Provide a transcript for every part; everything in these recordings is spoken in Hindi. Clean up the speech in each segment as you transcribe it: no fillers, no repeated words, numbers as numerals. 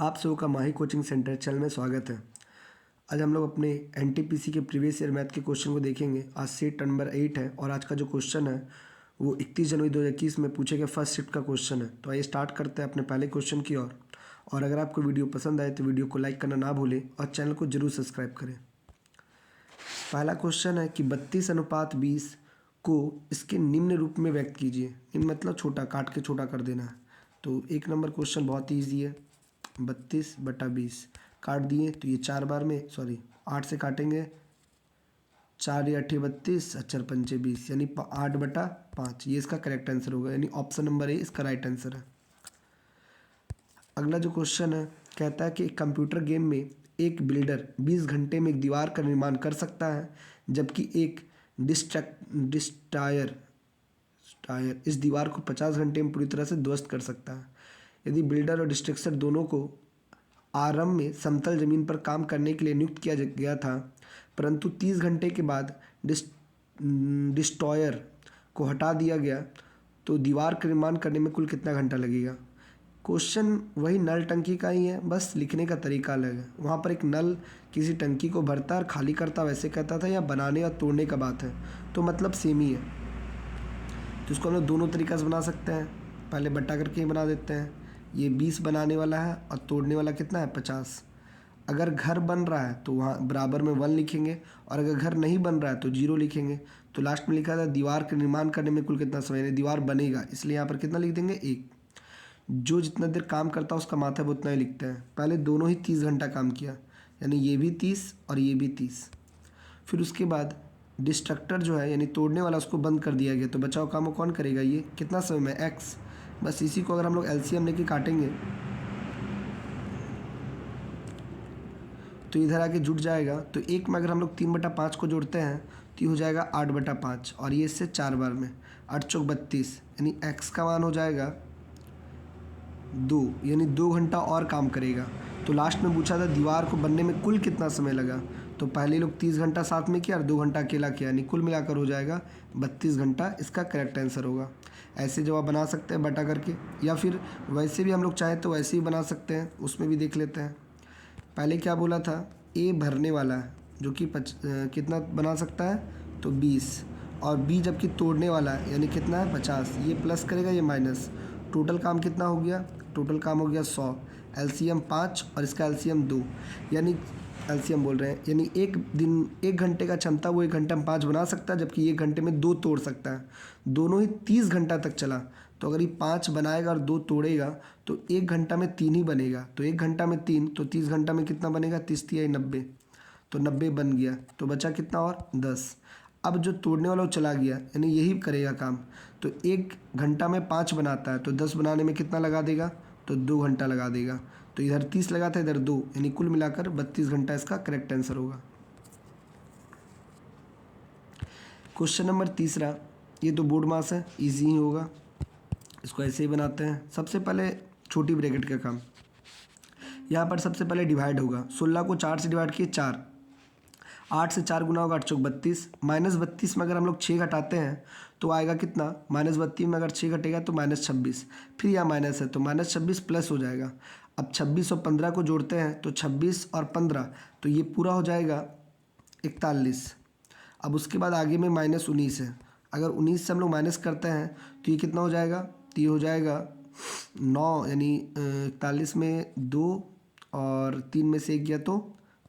आप सबों का माही कोचिंग सेंटर चैनल में स्वागत है। आज हम लोग अपने एनटीपीसी के प्रीवियस ईयर मैथ के क्वेश्चन को देखेंगे। आज सीट नंबर 8 है और आज का जो क्वेश्चन है वो 31 जनवरी 2021 में पूछे गए फर्स्ट शिफ्ट का क्वेश्चन है। तो आइए स्टार्ट करते हैं अपने पहले क्वेश्चन की ओर। और अगर आपको वीडियो पसंद आए तो वीडियो को लाइक करना ना भूलें और चैनल को जरूर सब्सक्राइब करें। पहला क्वेश्चन है कि 32:20 को इसके निम्न रूप में व्यक्त कीजिए। निम्न मतलब छोटा, काट के छोटा कर देना है। तो एक नंबर क्वेश्चन बहुत ही ईजी है। 32/20 काट दिए तो ये 4 बार में 8 से काटेंगे, 4 या 8 32, 4 पंचे 20 यानी 8/5। ये इसका करेक्ट आंसर होगा, यानी ऑप्शन नंबर ए इसका राइट आंसर है। अगला जो क्वेश्चन है कहता है कि एक कंप्यूटर गेम में एक बिल्डर 20 घंटे में एक दीवार का निर्माण कर सकता है, जबकि एक डिस्ट्रॉयर इस दीवार को 50 घंटे में पूरी तरह से ध्वस्त कर सकता है। यदि बिल्डर और डिस्ट्रक्टर दोनों को आरंभ में समतल जमीन पर काम करने के लिए नियुक्त किया गया था, परंतु 30 घंटे के बाद डिस्ट्रॉयर को हटा दिया गया, तो दीवार का निर्माण करने में कुल कितना घंटा लगेगा। क्वेश्चन वही नल टंकी का ही है, बस लिखने का तरीका अलग है। वहाँ पर एक नल किसी टंकी को भरता और खाली करता वैसे कहता था, या बनाने और तोड़ने का बात है, तो मतलब सेम ही है। तो इसको हम लोग दोनों तरीक़ा से बना सकते हैं। पहले बटा करके ही बना देते हैं। ये 20 बनाने वाला है और तोड़ने वाला कितना है 50। अगर घर बन रहा है तो वहाँ बराबर में 1 लिखेंगे, और अगर घर नहीं बन रहा है तो 0 लिखेंगे। तो लास्ट में लिखा था दीवार का निर्माण करने में कुल कितना समय, यानी दीवार बनेगा, इसलिए यहाँ पर कितना लिख देंगे 1। जो जितना देर काम करता है उसका माथा वो उतना ही लिखते हैं। पहले दोनों ही 30 घंटा काम किया, यानी ये भी 30 और ये भी 30। फिर उसके बाद डिस्ट्रक्टर जो है यानी तोड़ने वाला, उसको बंद कर दिया गया, तो बचाव काम कौन करेगा, ये कितना समय में x। बस इसी को अगर हम लोग एलसीएम लेके काटेंगे तो इधर आके जुट जाएगा। तो एक में अगर हम लोग 3/5 को जोड़ते हैं तो ये हो जाएगा 8/5, और ये इससे 4 बार में 8 चौक 32, यानी x का मान हो जाएगा 2, यानी 2 घंटा और काम करेगा। तो लास्ट में पूछा था दीवार को बनने में कुल कितना समय लगा, तो पहले लोग 30 घंटा साथ में किया और 2 घंटा अकेला किया, यानी कुल मिलाकर हो जाएगा 32 घंटा। इसका करेक्ट आंसर होगा। ऐसे जवाब बना सकते हैं बटा करके, या फिर वैसे भी हम लोग चाहें तो वैसे ही बना सकते हैं, उसमें भी देख लेते हैं। पहले क्या बोला था, ए भरने वाला है जो कि कितना बना सकता है, तो 20, और बी जबकि तोड़ने वाला है यानी कितना है 50। ये प्लस करेगा, ये माइनस। टोटल काम कितना हो गया, टोटल काम हो गया 100। एलसीएम 5 और इसका एलसीएम 2, यानी एलसीएम बोल रहे हैं, यानी एक घंटे का क्षमता वो 1 घंटे में 5 बना सकता है, जबकि 1 घंटे में 2 तोड़ सकता है। दोनों ही 30 घंटा तक चला। तो अगर ये 5 बनाएगा और 2 तोड़ेगा तो 1 घंटा में 3 ही बनेगा। तो 1 घंटा में 3, तो 30 घंटा में कितना बनेगा, 30 3 90, तो 90 बन गया। तो बचा कितना और 10। अब जो तोड़ने वाला वो चला गया, यानी यही करेगा काम। तो 1 घंटा में 5 बनाता है, तो 10 बनाने में कितना लगा देगा, तो 2 घंटा लगा देगा। तो इधर 30 लगा था, इधर 2, यानी कुल मिलाकर 32 घंटा इसका करेक्ट आंसर होगा। क्वेश्चन नंबर 3, ये तो बोर्ड मास है, इजी ही होगा। इसको ऐसे ही बनाते हैं। सबसे पहले छोटी ब्रैकेट का काम, यहाँ पर सबसे पहले डिवाइड होगा। 16 को 4 से डिवाइड किए 4, 8 से 4 गुना होगा 8 चौक 32। -32 में अगर हम लोग 6 घटाते हैं तो आएगा कितना, -32 में अगर 6 घटेगा तो -26। फिर यह माइनस है तो -26 प्लस हो जाएगा। अब 26 और 15 को जोड़ते हैं तो 26 और 15, तो ये पूरा हो जाएगा 41। अब उसके बाद आगे में -19 है। अगर 19 से हम लोग माइनस करते हैं तो ये कितना हो जाएगा, तो ये हो जाएगा 9, यानी 41 में 2 और 3 में से 1 गया तो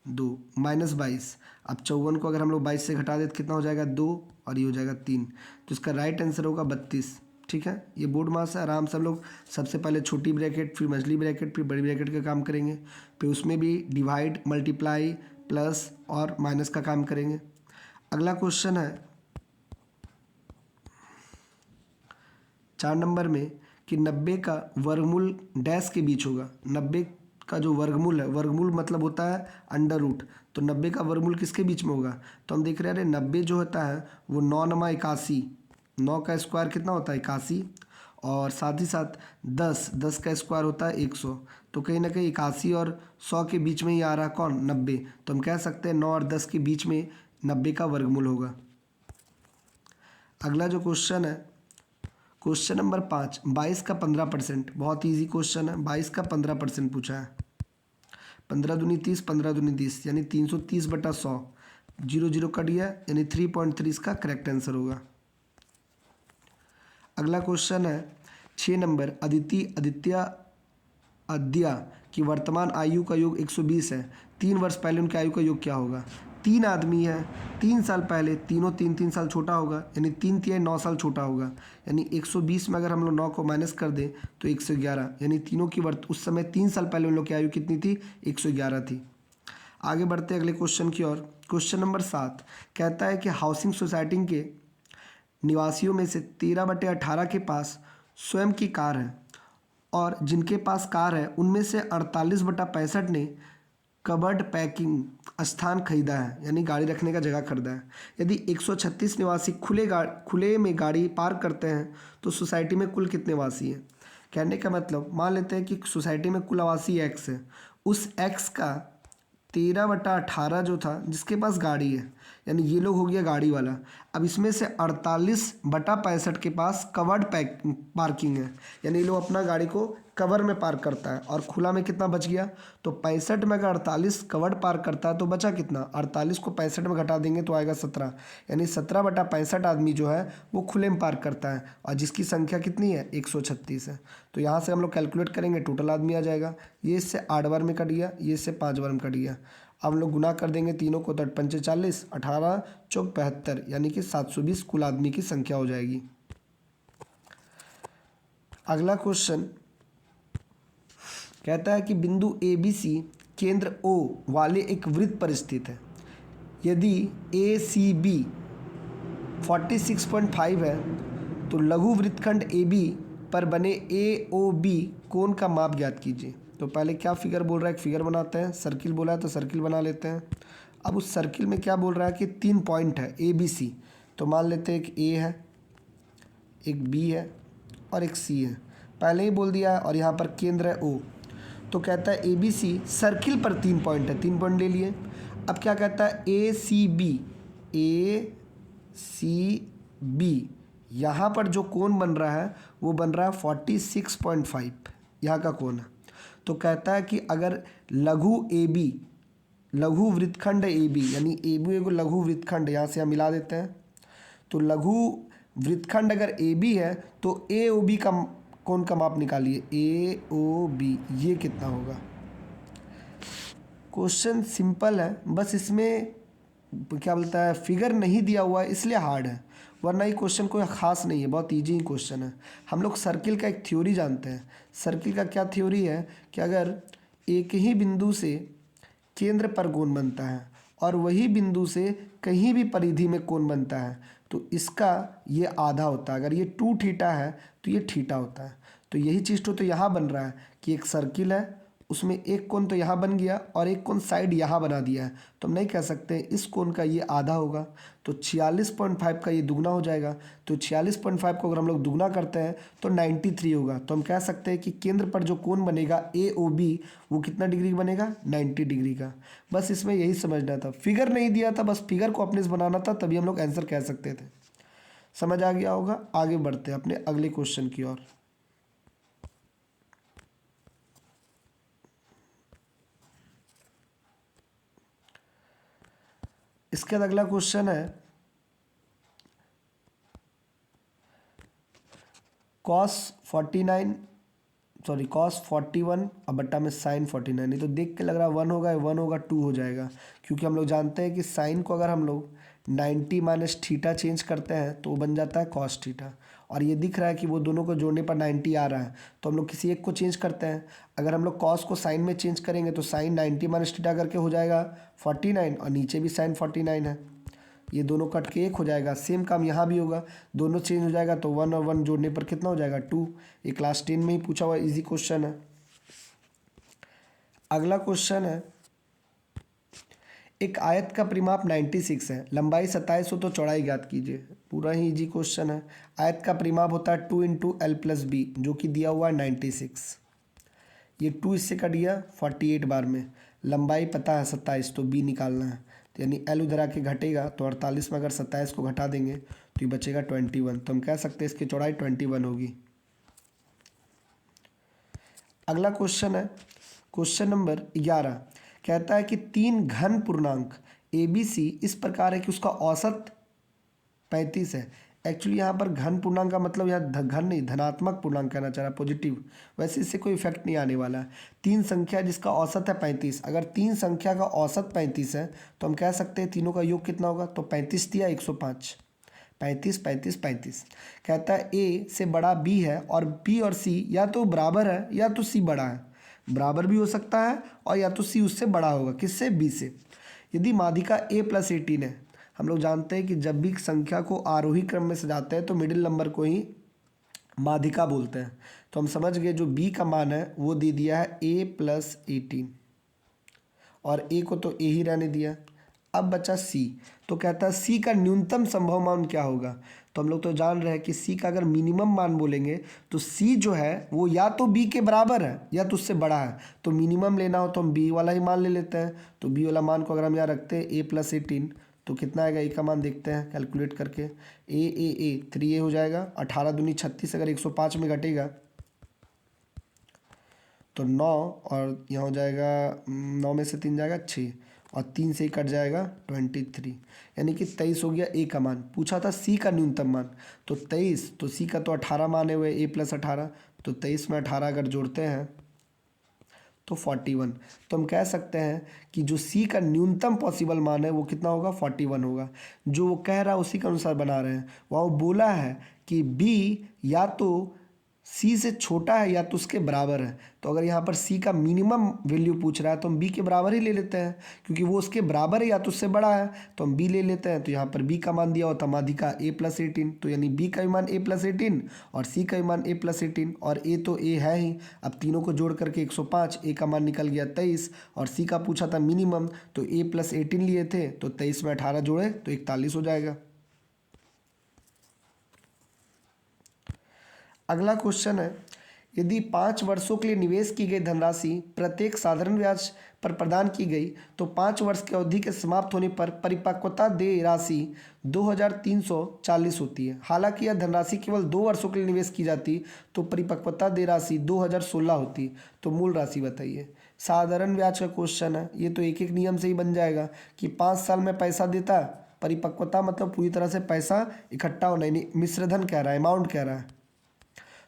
2, -22। अब 54 को अगर हम लोग 22 से घटा दें तो कितना हो जाएगा 2, और ये हो जाएगा 3। तो इसका राइट आंसर होगा 32। ठीक है, ये बोर्ड मास है। आराम से हम लोग सबसे पहले छोटी ब्रैकेट, फिर मछली ब्रैकेट, फिर बड़ी ब्रैकेट का काम करेंगे, फिर उसमें भी डिवाइड, मल्टीप्लाई, प्लस और माइनस का काम करेंगे। अगला क्वेश्चन है 4 नंबर में कि 90 का वर्गमूल डैश के बीच होगा। 90 का जो वर्गमूल है, वर्गमूल मतलब होता है अंडर रूट, तो 90 का वर्गमूल किसके बीच में होगा। तो हम देख रहे हैं 90 जो होता है वो 9 नमा 81, 9 का स्क्वायर कितना होता है 81, और साथ ही साथ 10 का स्क्वायर होता है 100। तो कहीं ना कहीं 81 और 100 के बीच में ही आ रहा कौन, 90। तो हम कह सकते हैं 9 और 10 के बीच में 90 का वर्गमूल होगा। अगला जो क्वेश्चन है क्वेश्चन नंबर 5, 22 का 15%। बहुत ईजी क्वेश्चन है, 22 का 15% पूछा है। 15 दूनी 30, 15 दूनी 30 यानी 330/100। 0 0 कट गया यानी 3.3 इसका करेक्ट आंसर होगा। अगला क्वेश्चन है 6 नंबर। अद्या की वर्तमान आयु का योग 120 है। 3 वर्ष पहले उनकी आयु का योग क्या होगा? 3 आदमी है, 3 साल पहले, तीनों 3 साल छोटा होगा यानी 3 तिहाई 9 साल छोटा होगा। यानी 120 में अगर हम लोग 9 को माइनस कर दें तो 111, यानी तीनों की उस समय 3 साल पहले उन लोग की आयु कितनी थी? 111 थी। आगे बढ़ते अगले क्वेश्चन की ओर। क्वेश्चन नंबर 7 कहता है कि हाउसिंग सोसाइटी के निवासियों में से 13/18 के पास स्वयं की कार है और जिनके पास कार है उनमें से 48/65 ने कवर्ड पैकिंग स्थान खरीदा है, यानी गाड़ी रखने का जगह खरीदा है। यदि 136 निवासी खुले में गाड़ी पार्क करते हैं तो सोसाइटी में कुल कितने वासी हैं? कहने का मतलब मान लेते हैं कि सोसाइटी में कुल आवासी x है, उस x का 13/18 जो था जिसके पास गाड़ी है, यानी ये लोग हो गया गाड़ी वाला। अब इसमें से 48/65 के पास कवर्ड पार्किंग है, यानी ये लोग अपना गाड़ी को कवर में पार्क करता है। और खुला में कितना बच गया? तो 65 में अगर 48 कवर्ड पार्क करता है तो बचा कितना? 48 को 65 में घटा देंगे तो आएगा 17, यानी 17/65 आदमी जो है वो खुले में पार्क करता है और जिसकी संख्या कितनी है? 136 है। तो यहाँ से हम लोग कैलकुलेट करेंगे, टोटल आदमी आ जाएगा। ये इससे 8 बार में कट गया, ये इससे 5 बार में कट गया। अब हम लोग गुना कर देंगे तीनों को, 8 × 5 = 40, 18 × 4 = 72, यानी कि 720 कुल आदमी की संख्या हो जाएगी। अगला क्वेश्चन कहता है कि बिंदु ABC केंद्र O वाले एक वृत्त पर स्थित है। यदि ACB 46.5 है तो लघु वृत्तखंड AB पर बने AOB कोण का माप ज्ञात कीजिए। तो पहले क्या फिगर बोल रहा है? एक फिगर बनाते हैं। सर्किल बोला है तो सर्किल बना लेते हैं। अब उस सर्किल में क्या बोल रहा है कि 3 पॉइंट है ABC, तो मान लेते हैं एक A है, एक B है और एक C है। पहले ही बोल दिया है और यहाँ पर केंद्र है O। तो कहता है ABC सर्किल पर 3 पॉइंट है, 3 पॉइंट ले लिए। अब क्या कहता है? ACB यहाँ पर जो कोण बन रहा है वो बन रहा है 46.5, यहाँ का कोण है। तो कहता है कि अगर लघु वृत्तखंड AB, यानी AB एगो लघु वृत्तखंड, यहाँ से हम मिला देते हैं। तो लघु वृत्तखंड अगर AB है तो AOB का कोण का माप निकालिए। AOB ये कितना होगा? क्वेश्चन सिंपल है, बस इसमें क्या बोलता है फिगर नहीं दिया हुआ है इसलिए हार्ड है, वरना ये क्वेश्चन कोई ख़ास नहीं है, बहुत इजी ही क्वेश्चन है। हम लोग सर्किल का एक थ्योरी जानते हैं। सर्किल का क्या थ्योरी है कि अगर एक ही बिंदु से केंद्र पर कोण बनता है और वही बिंदु से कहीं भी परिधि में कोण बनता है तो इसका ये आधा होता है। अगर ये 2θ है तो ये θ होता है। तो यही चीज़ तो यहाँ बन रहा है कि एक सर्किल है, उसमें एक कोण तो यहाँ बन गया और एक कोण साइड यहाँ बना दिया है, तो हम नहीं कह सकते इस कोण का ये आधा होगा। तो 46.5 का ये दुगना हो जाएगा। तो 46.5 को अगर हम लोग दुगना करते हैं तो 93 होगा। तो हम कह सकते हैं कि केंद्र पर जो कोण बनेगा AOB वो कितना डिग्री का बनेगा? 90 डिग्री का। बस इसमें यही समझना था, फिगर नहीं दिया था, बस फिगर को अपने से बनाना था, तभी हम लोग आंसर कह सकते थे। समझ आ गया होगा। आगे बढ़ते हैं अपने अगले क्वेश्चन की ओर। इसके बाद अगला क्वेश्चन है cos 41 अब बट्टा में sin 49। ये तो देख के लग रहा है 1 होगा, 1 होगा 2 हो जाएगा, क्योंकि हम लोग जानते हैं कि साइन को अगर हम लोग 90 - θ चेंज करते हैं तो वो बन जाता है cos θ। और ये दिख रहा है कि वो दोनों को जोड़ने पर 90 आ रहा है, तो हम लोग किसी एक को चेंज करते हैं। अगर हम लोग cos को साइन में चेंज करेंगे तो साइन 90 - θ करके हो जाएगा 49 और नीचे भी साइन 49 है, ये दोनों कट के एक हो जाएगा। सेम काम यहाँ भी होगा, दोनों चेंज हो जाएगा तो 1 और 1 जोड़ने पर कितना हो जाएगा? 2। ये क्लास 10 में ही पूछा हुआ इजी क्वेश्चन है। अगला क्वेश्चन है एक आयत का परिमाप 96 है, लंबाई 27 हो तो चौड़ाई ज्ञात कीजिए। पूरा ही इजी क्वेश्चन है। आयत का परिमाप होता है 2 × L + B, जो कि दिया हुआ है 96। ये 2 इससे कट गया 48 बार में। लंबाई पता है 27, तो B निकालना है, तो यानी L उधर आके घटेगा, तो 48 में अगर 27 को घटा देंगे तो ये बचेगा 21। तो हम कह सकते हैं इसकी चौड़ाई 21 होगी। अगला क्वेश्चन है क्वेश्चन नंबर 11। कहता है कि 3 घन पूर्णांक ABC इस प्रकार है कि उसका औसत 35 है। एक्चुअली यहाँ पर घन पूर्णांक का मतलब यहाँ घन नहीं, धनात्मक पूर्णांक कहना चाह रहा है, पॉजिटिव। वैसे इससे कोई इफेक्ट नहीं आने वाला है। 3 संख्या जिसका औसत है 35, अगर 3 संख्या का औसत 35 है तो हम कह सकते हैं तीनों का योग कितना होगा, तो 35 दिया 105, 35 35 35। कहता है A से बड़ा B है और B और C या तो बराबर है या तो C बड़ा है, बराबर भी हो सकता है और या तो C उससे बड़ा होगा, किससे, B से। यदि माध्यिका A + 18 है, हम लोग जानते हैं कि जब भी संख्या को आरोही क्रम में सजाते हैं तो मिडिल नंबर को ही माध्यिका बोलते हैं। तो हम समझ गए जो B का मान है वो दे दिया है A + 18 और A को तो A ही रहने दिया। अब बचा C, तो कहता है C का न्यूनतम संभव मान क्या होगा। तो हम लोग तो जान रहे हैं कि C का अगर मिनिमम मान बोलेंगे तो C जो है वो या तो B के बराबर है या तो उससे बड़ा है। तो मिनिमम लेना हो तो हम B वाला ही मान ले लेते हैं। तो B वाला मान को अगर हम यहाँ रखते हैं A + 18 तो कितना आएगा, A का मान देखते हैं कैलकुलेट करके। A 3A हो जाएगा, 18 दूनी 36, अगर 105 में घटेगा तो 9 और यहाँ हो जाएगा 9 में से 3 जाएगा 6 और 3 से ही कट जाएगा 23, यानी कि 23 हो गया A का मान। पूछा था C का न्यूनतम मान, तो 23, तो C का तो 18 माने हुए A + 18, तो 23 में 18 अगर जोड़ते हैं तो 41। तो हम कह सकते हैं कि जो C का न्यूनतम पॉसिबल मान है वो कितना होगा, 41 होगा। जो वो कह रहा है उसी के अनुसार बना रहे हैं। वहाँ वो बोला है कि B या तो C से छोटा है या तो उसके बराबर है। तो अगर यहाँ पर C का मिनिमम वैल्यू पूछ रहा है तो हम B के बराबर ही ले लेते हैं, क्योंकि वो उसके बराबर है या तो उससे बड़ा है, तो हम B ले लेते हैं। तो यहाँ पर B का मान दिया होता माध्यिका A + 18, तो यानी B का भी मान A + 18 और C का भी मान A + 18 और A तो A है ही। अब तीनों को जोड़ करके 105, A का मान निकल गया 23 और C का पूछा था मिनिमम, तो A + 18 लिए थे, तो 23 में 18 जोड़े तो 41 हो जाएगा। अगला क्वेश्चन है, यदि 5 वर्षों के लिए निवेश की गई धनराशि प्रत्येक साधारण ब्याज पर प्रदान की गई तो 5 वर्ष की अवधि के समाप्त होने पर परिपक्वता देय राशि 2340 होती है। हालांकि यह धनराशि केवल 2 वर्षों के लिए निवेश की जाती तो परिपक्वता देय राशि 2016 होती। तो मूल राशि बताइए। साधारण ब्याज का क्वेश्चन है, ये तो एक एक नियम से ही बन जाएगा कि 5 साल में पैसा देता, परिपक्वता मतलब पूरी तरह से पैसा इकट्ठा होना, यानी मिश्रधन कह रहा है, अमाउंट कह रहा है।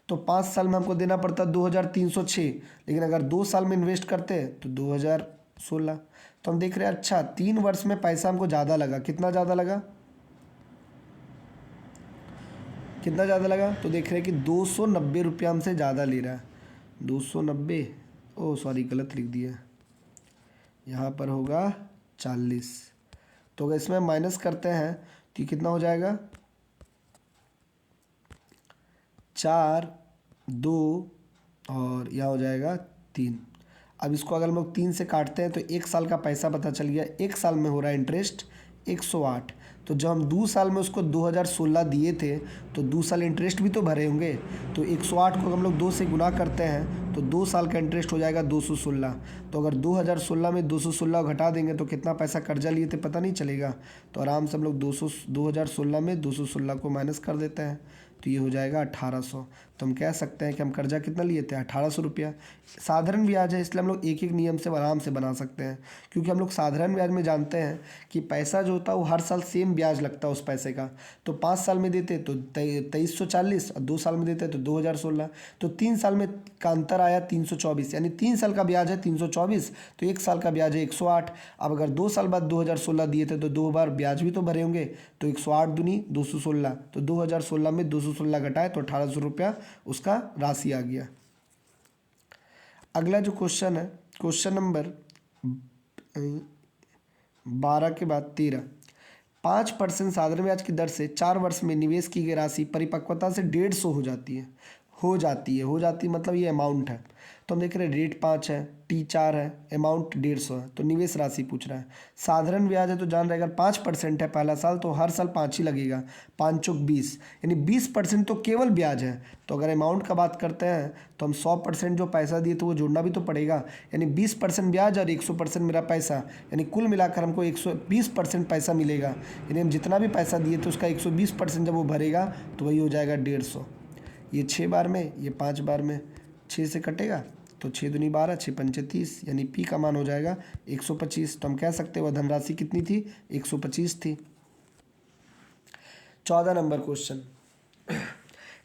तो 5 साल में हमको देना पड़ता 2306, लेकिन अगर 2 साल में इन्वेस्ट करते हैं तो 2016। तो हम देख रहे हैं अच्छा 3 वर्ष में पैसा हमको ज़्यादा लगा। कितना ज़्यादा लगा, कितना ज़्यादा लगा, तो देख रहे हैं कि 290 रुपया हमसे ज़्यादा ले रहा है। 290, ओह सॉरी गलत लिख दिया, यहाँ पर होगा 40। तो अगर इसमें माइनस करते हैं तो ये कितना हो जाएगा, 4 2 और यह हो जाएगा 3। अब इसको अगर हम लोग 3 से काटते हैं तो 1 साल का पैसा पता चल गया। 1 साल में हो रहा है इंटरेस्ट 108। तो जब हम 2 साल में उसको 2016 दिए थे तो 2 साल इंटरेस्ट भी तो भरे होंगे। तो 108 को हम लोग 2 से गुना करते हैं तो 2 साल का इंटरेस्ट हो जाएगा 216। तो अगर 2016 में 216 घटा देंगे तो कितना पैसा कर्जा लिए थे पता नहीं चलेगा। तो आराम से हम लोग 2016 में 216 को माइनस कर देते हैं तो ये हो जाएगा 1800। तो हम कह सकते हैं कि हम कर्जा कितना लिए थे, 1800 रुपया। साधारण ब्याज है इसलिए हम लोग एक एक नियम से आराम से बना सकते हैं, क्योंकि हम लोग साधारण ब्याज में जानते हैं कि पैसा जो होता है वो हर साल सेम ब्याज लगता है उस पैसे का। तो 5 साल में देते तो 2340 और 2 साल में देते तो 2016। तो 3 साल में का अंतर आया 324, यानी 3 साल का ब्याज है 324, तो 1 साल का ब्याज है 108। अब अगर 2 साल बाद 2016 दिए थे तो 2 बार ब्याज भी तो भरे होंगे। तो 108 दूनी 216, तो 2016 में 216 घटाए तो 1800 रुपया उसका राशि आ गया। अगला जो क्वेश्चन है, क्वेश्चन नंबर 12 के बाद 13। 5% साधारण ब्याज की दर से 4 वर्ष में निवेश की गई राशि परिपक्वता से 150 हो जाती है। हो जाती मतलब ये अमाउंट है। तो हम देख रहे हैं रेट 5 है, टी 4 है, अमाउंट 150 है। तो निवेश राशि पूछ रहा है। साधारण ब्याज है तो जान रहे अगर 5% है पहला साल तो हर साल 5 ही लगेगा, 5 चौक 20, यानी 20% तो केवल ब्याज है। तो अगर अमाउंट का बात करते हैं तो हम 100% जो पैसा दिए तो वो जोड़ना भी तो पड़ेगा, यानी 20% ब्याज और 100% मेरा पैसा, यानी कुल मिलाकर हमको 120% पैसा मिलेगा। यानी हम जितना भी पैसा दिए तो उसका 120% जब वो भरेगा तो वही हो जाएगा 150। ये 6 बार में, ये 5 बार में, 6 से कटेगा तो 6×2 = 12, 6×5 = 30, यानी पी का मान हो जाएगा 125। तो हम कह सकते हैं वह धनराशि कितनी थी, 125 थी। 14 नंबर क्वेश्चन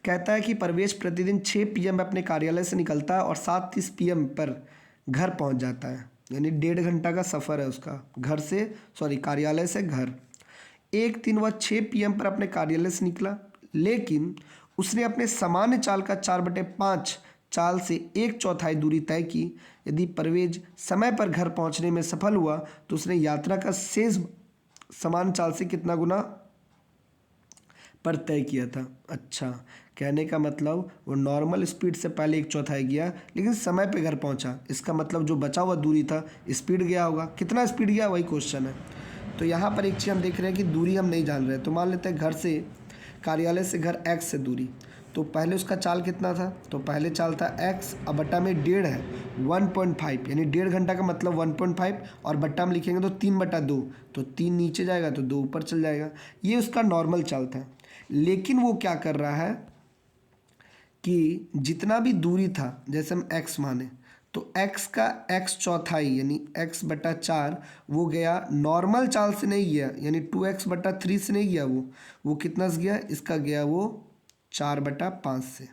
कहता है कि परवेश प्रतिदिन 6 PM अपने कार्यालय से निकलता है और 7:30 PM पर घर पहुंच जाता है, यानी 1.5 घंटा का सफ़र है उसका कार्यालय से घर। एक दिन वह 6 PM पर अपने कार्यालय से निकला, लेकिन उसने अपने सामान्य चाल का 4/5 चाल से 1/4 दूरी तय की। यदि परवेज समय पर घर पहुंचने में सफल हुआ तो उसने यात्रा का शेष सामान्य चाल से कितना गुना पर तय किया था। अच्छा, कहने का मतलब वो नॉर्मल स्पीड से पहले 1/4 गया, लेकिन समय पे घर पहुंचा। इसका मतलब जो बचा हुआ दूरी था स्पीड गया होगा। कितना स्पीड गया वही क्वेश्चन है। तो यहाँ पर एक चीज़ हम देख रहे हैं कि दूरी हम नहीं जान रहे, तो मान लेते हैं घर से कार्यालय से घर x से दूरी। तो पहले उसका चाल कितना था, तो पहले चाल था x, अब बट्टा में 1.5 है 1.5, यानी 1.5 घंटा का मतलब 1.5, और बट्टा में लिखेंगे तो 3/2, तो 3 नीचे जाएगा तो 2 ऊपर चल जाएगा। ये उसका नॉर्मल चाल था। लेकिन वो क्या कर रहा है कि जितना भी दूरी था, जैसे हम x माने, तो x का x/4 यानी x/4 वो गया नॉर्मल चाल से नहीं गया, यानी 2x/3 से नहीं गया, वो कितना से गया, इसका गया वो 4/5 से।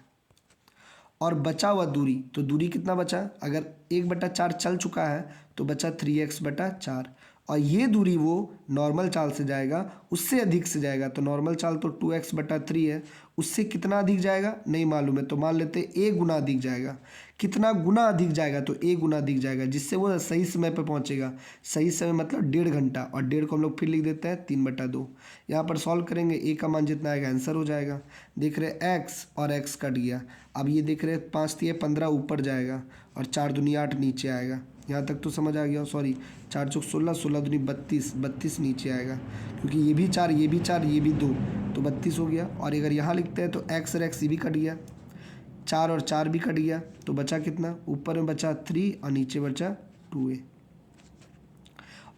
और बचा हुआ दूरी, तो दूरी कितना बचा, अगर 1/4 चल चुका है तो बचा 3x/4, और ये दूरी वो नॉर्मल चाल से जाएगा, उससे अधिक से जाएगा। तो नॉर्मल चाल तो 2x/3 है, उससे कितना अधिक जाएगा नहीं मालूम है, तो मान लेते a गुना अधिक जाएगा। कितना गुना अधिक जाएगा, तो a गुना अधिक जाएगा, जिससे वो सही समय पर पहुंचेगा। सही समय मतलब 1.5 घंटा, और 1.5 को हम लोग फिर लिख देते हैं 3/2। यहाँ पर सॉल्व करेंगे, a का मान जितना आएगा आंसर हो जाएगा। देख रहे x और x कट गया। अब ये देख रहे 5×3 = 15 ऊपर जाएगा, और 4×2 = 8 नीचे आएगा। यहाँ तक तो समझ आ गया। 4×4 = 16, 16×2 = 32, 32 नीचे आएगा, क्योंकि ये भी 4, ये भी 4, ये भी 2, तो 32 हो गया। और अगर यहाँ लिखते हैं तो x और x ये भी कट गया, 4 और 4 भी कट गया, तो बचा कितना, ऊपर में बचा 3 और नीचे बचा 2a,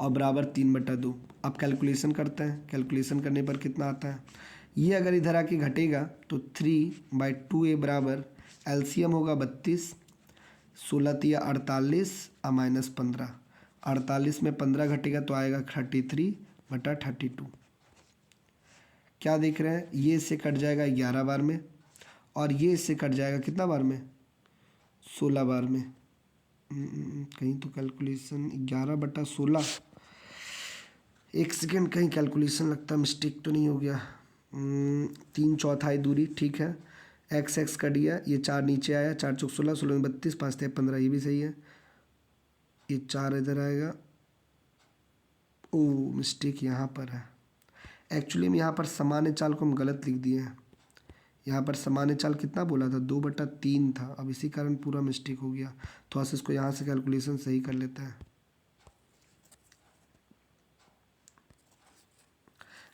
और बराबर 3/2। अब कैलकुलेशन करते हैं। कैलकुलेशन करने पर कितना आता है, ये अगर इधर आके घटेगा तो 3/2a बराबर एलसीएम होगा 32, 16×3 = 48 और -15। 48 में 15 घटेगा तो आएगा 33/32। क्या देख रहे हैं, ये इससे कट जाएगा 11 बार में, और ये इससे कट जाएगा कितना बार में, 16 बार में। कहीं तो कैलकुलेशन 11/16, एक सेकेंड, कहीं कैलकुलेशन लगता मिस्टेक तो नहीं हो गया। 3/4 दूरी, ठीक है। x कट गया, ये 4 नीचे आया, 4×4 = 16, 16 में 32, 5×3 = 15, ये भी सही है। ये 4 इधर आएगा, ओ मिस्टेक यहाँ पर है। एक्चुअली में यहाँ पर सामान्य चाल को हम गलत लिख दिए हैं। यहाँ पर सामान्य चाल कितना बोला था, 2/3 था। अब इसी कारण पूरा मिस्टेक हो गया। थोड़ा सा इसको यहाँ से कैलकुलेशन सही कर लेते हैं।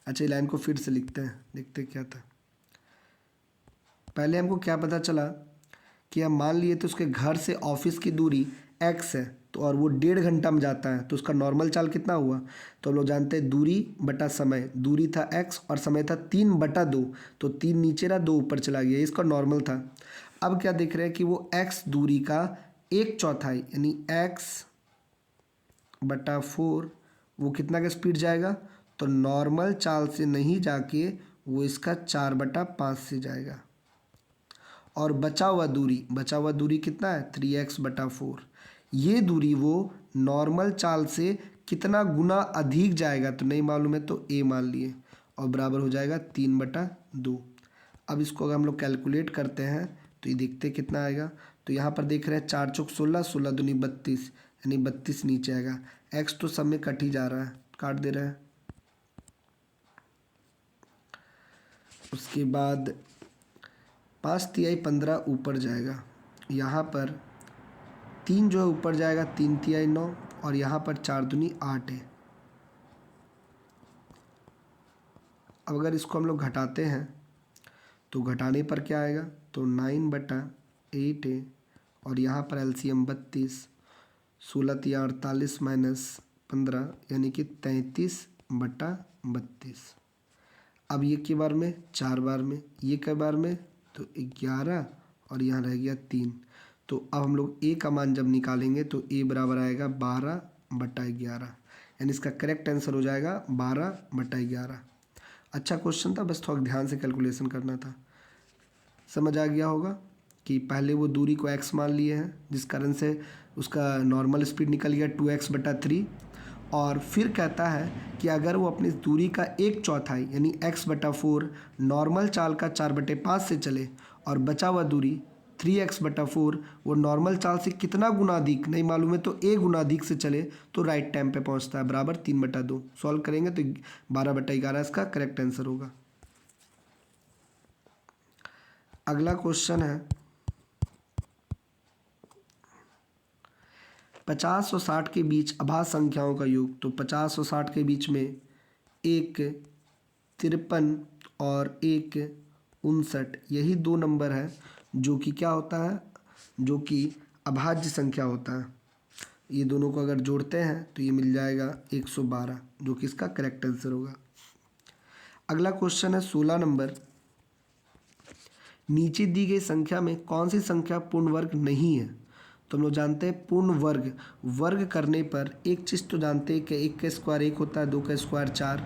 अच्छा, ये लाइन को फिर से लिखते हैं, देखते क्या था। पहले हमको क्या पता चला कि हम मान लिए तो उसके घर से ऑफिस की दूरी x है, तो और वो 1.5 घंटा में जाता है, तो उसका नॉर्मल चाल कितना हुआ, तो हम लोग जानते हैं दूरी बटा समय। दूरी था x और समय था 3/2, तो 3 नीचे रहा, 2 ऊपर चला गया, इसका नॉर्मल था। अब क्या देख रहे हैं कि वो x दूरी का 1/4 यानी x/4 वो कितना का स्पीड जाएगा, तो नॉर्मल चाल से नहीं जाके वो इसका 4/5 से जाएगा। और बचा हुआ दूरी कितना है, 3x/4। ये दूरी वो नॉर्मल चाल से कितना गुना अधिक जाएगा तो नहीं मालूम है, तो a मान लिए, और बराबर हो जाएगा 3/2। अब इसको अगर हम लोग कैलकुलेट करते हैं तो ये देखते कितना आएगा। तो यहाँ पर देख रहे हैं 4×4 = 16, 16×2 = 32, यानी 32 नीचे आएगा। x तो सब में कट ही जा रहा है, काट दे रहा है। उसके बाद 5×3 = 15 ऊपर जाएगा, यहाँ पर 3 जो है ऊपर जाएगा, 3×3 = 9, और यहाँ पर 4×2 = 8 है। अब अगर इसको हम लोग घटाते हैं तो घटाने पर क्या आएगा, तो 9/8 है, और यहाँ पर एलसीएम 32, 16×3 = 48 -15, यानी कि 33/32। अब ये के बार में, 4 बार में, ये कई बार में, तो 11, और यहाँ रह गया 3, तो अब हम लोग ए का मान जब निकालेंगे तो ए बराबर आएगा 12/11, यानी इसका करेक्ट आंसर हो जाएगा 12/11। अच्छा क्वेश्चन था, बस थोड़ा ध्यान से कैलकुलेशन करना था। समझ आ गया होगा कि पहले वो दूरी को x मान लिए हैं, जिस कारण से उसका नॉर्मल स्पीड निकल गया 2x/3, और फिर कहता है कि अगर वो अपनी दूरी का 1/4 यानी x/4 नॉर्मल चाल का 4/5 से चले और बचा हुआ दूरी 3x/4 वो नॉर्मल चाल से कितना गुना अधिक नहीं मालूम है, तो a गुना अधिक से चले तो राइट टाइम पे पहुंचता है, बराबर 3/2। सॉल्व करेंगे तो 12/11 इसका करेक्ट आंसर होगा। अगला क्वेश्चन है 50 और 60 के बीच अभाज्य संख्याओं का योग। तो 50 और 60 के बीच में एक 53 और एक 59, यही दो नंबर है जो कि क्या होता है, जो कि अभाज्य संख्या होता है। ये दोनों को अगर जोड़ते हैं तो ये मिल जाएगा 112, जो कि इसका करेक्ट आंसर होगा। अगला क्वेश्चन है 16 नंबर, नीचे दी गई संख्या में कौन सी संख्या पूर्ण वर्ग नहीं है। तो हम लोग जानते हैं पूर्ण वर्ग करने पर एक चीज़ तो जानते हैं कि 1 का स्क्वायर 1 होता है, 2 का स्क्वायर 4,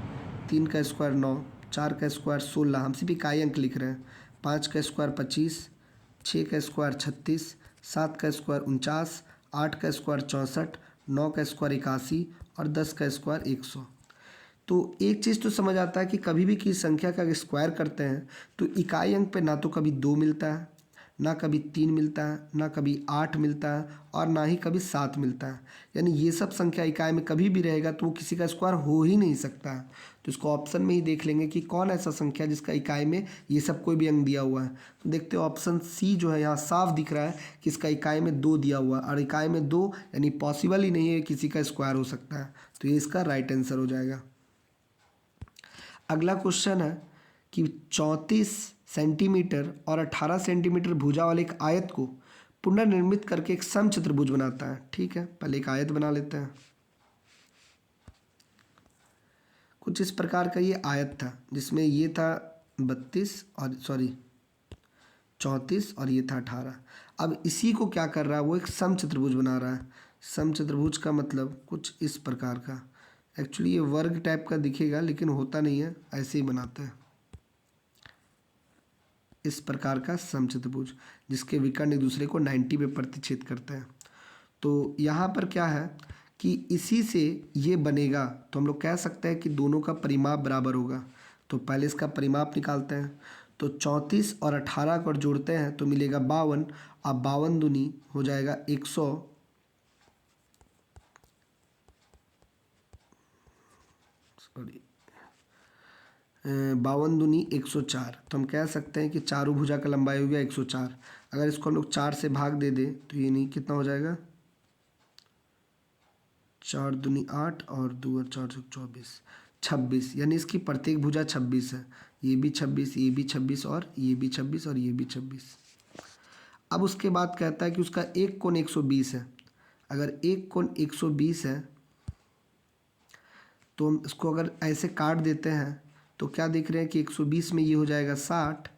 3 का स्क्वायर 9, 4 का स्क्वायर 16, हम सिर्फ इकाई अंक लिख रहे हैं, 5 का स्क्वायर 25, 6 का स्क्वायर 36, 7 का स्क्वायर 49, 8 का स्क्वायर 64, 9 का स्क्वायर 81 और 10 का स्क्वायर 100। तो एक चीज़ तो समझ आता है कि कभी भी किसी संख्या का स्क्वायर करते हैं तो इकाई अंक पे ना तो कभी 2 मिलता है, ना कभी 3 मिलता है, ना कभी 8 मिलता है और ना ही कभी 7 मिलता है। यानी ये सब संख्या इकाई में कभी भी रहेगा तो वो किसी का स्क्वायर हो ही नहीं सकता है। तो इसको ऑप्शन में ही देख लेंगे कि कौन ऐसा संख्या जिसका इकाई में ये सब कोई भी अंक दिया हुआ है। तो देखते हो ऑप्शन सी जो है यहाँ साफ दिख रहा है कि इसका इकाई में 2 दिया हुआ है, और इकाई में 2 यानी पॉसिबल ही नहीं है किसी का स्क्वायर हो सकता है। तो ये इसका राइट आंसर हो जाएगा। अगला क्वेश्चन है कि 34 सेंटीमीटर और 18 सेंटीमीटर भुजा वाले एक आयत को पुनर्निर्मित करके एक समचतुर्भुज बनाता है। ठीक है, पहले एक आयत बना लेते हैं। कुछ इस प्रकार का ये आयत था जिसमें ये था 34 और ये था 18। अब इसी को क्या कर रहा है, वो एक समचतुर्भुज बना रहा है। समचतुर्भुज का मतलब कुछ इस प्रकार का, एक्चुअली ये वर्ग टाइप का दिखेगा लेकिन होता नहीं है, ऐसे ही बनाते हैं। इस प्रकार का समचतुर्भुज जिसके विकर्ण एक दूसरे को 90 पे प्रतिच्छेद करते हैं। तो यहाँ पर क्या है कि इसी से ये बनेगा, तो हम लोग कह सकते हैं कि दोनों का परिमाप बराबर होगा। तो पहले इसका परिमाप निकालते हैं। तो 34 और 18 को जोड़ते हैं तो मिलेगा 52। अब 52 दूनी हो जाएगा 100, 52 दूनी 104। तो हम कह सकते हैं कि चारों भुजा का लंबाई हो गया 104। अगर इसको हम लोग 4 से भाग दे दें तो ये नहीं कितना हो जाएगा, 4 दूनी 8 और 2 और 4 24, 26, यानी इसकी प्रत्येक भुजा 26 है। ये भी 26, ये भी 26 और ये भी 26 और ये भी 26। अब उसके बाद कहता है कि उसका एक कोण 120 है। अगर एक कोण 120 है तो हम इसको अगर ऐसे काट देते हैं तो क्या देख रहे हैं कि 120 में ये हो जाएगा 60